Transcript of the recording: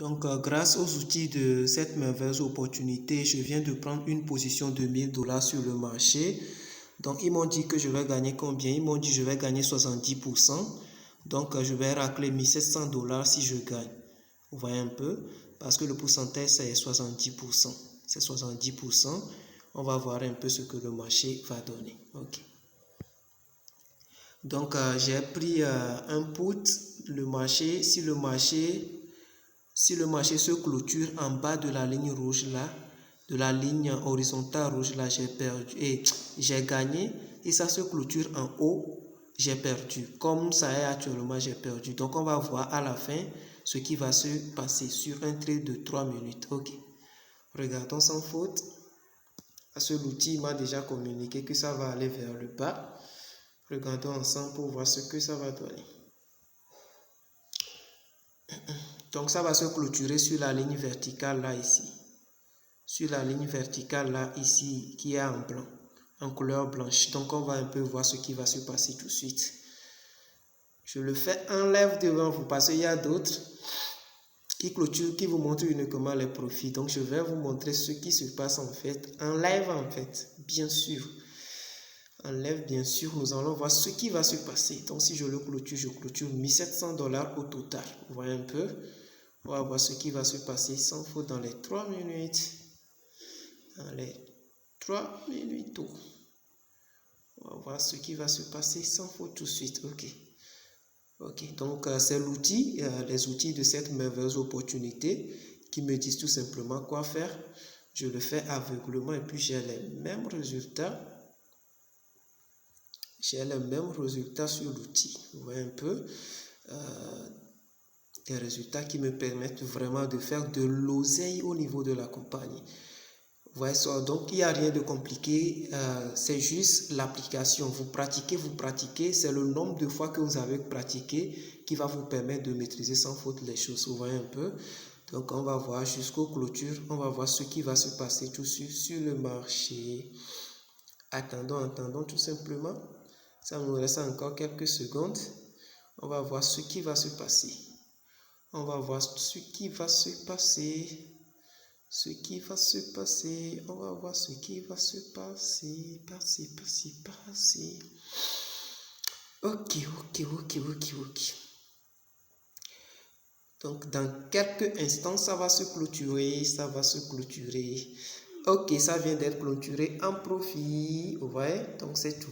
Donc, grâce aux outils de cette merveilleuse opportunité, je viens de prendre une position de 1000 $ sur le marché. Donc, ils m'ont dit que je vais gagner combien? Ils m'ont dit que je vais gagner 70%. Donc, je vais racler 1700 $ si je gagne. Vous voyez un peu? Parce que le pourcentage, c'est 70%. C'est 70%. On va voir un peu ce que le marché va donner. OK. Donc, j'ai pris un put. Le marché, si le marché se clôture en bas de la ligne rouge là, de la ligne horizontale rouge là, j'ai perdu et j'ai gagné. Et ça se clôture en haut, j'ai perdu. Comme ça est actuellement, j'ai perdu. Donc, on va voir à la fin ce qui va se passer sur un trade de 3 minutes. OK. Regardons sans faute. Parce que l'outil m'a déjà communiqué que ça va aller vers le bas. Regardons ensemble pour voir ce que ça va donner. Donc, ça va se clôturer sur la ligne verticale là, ici. Sur la ligne verticale là, ici, qui est en blanc, en couleur blanche. Donc, on va un peu voir ce qui va se passer tout de suite. Je le fais en live devant vous parce qu'il y a d'autres qui clôturent, qui vous montrent uniquement les profits. Donc, je vais vous montrer ce qui se passe en fait, en live en fait, bien sûr. En live, bien sûr, nous allons voir ce qui va se passer. Donc, si je clôture 1700 $ au total. Vous voyez un peu? On va voir ce qui va se passer sans faute dans les 3 minutes. Dans les 3 minutes. On va voir ce qui va se passer sans faute tout de suite. OK. OK. Donc, c'est l'outil, les outils de cette merveilleuse opportunité qui me disent tout simplement quoi faire. Je le fais aveuglément et puis j'ai les mêmes résultats. J'ai les mêmes résultats sur l'outil. Vous voyez un peu des résultats qui me permettent vraiment de faire de l'oseille au niveau de la compagnie. Vous voyez ça, donc il n'y a rien de compliqué, c'est juste l'application. Vous pratiquez, c'est le nombre de fois que vous avez pratiqué qui va vous permettre de maîtriser sans faute les choses. Vous voyez un peu? Donc on va voir jusqu'aux clôtures, on va voir ce qui va se passer tout de suite sur le marché. Attendons tout simplement. Ça nous reste encore quelques secondes. On va voir ce qui va se passer. On va voir ce qui va se passer. On va voir ce qui va se passer. Ok. Donc, dans quelques instants, ça va se clôturer. Ok, ça vient d'être clôturé en profit. Vous voyez? Donc, c'est tout.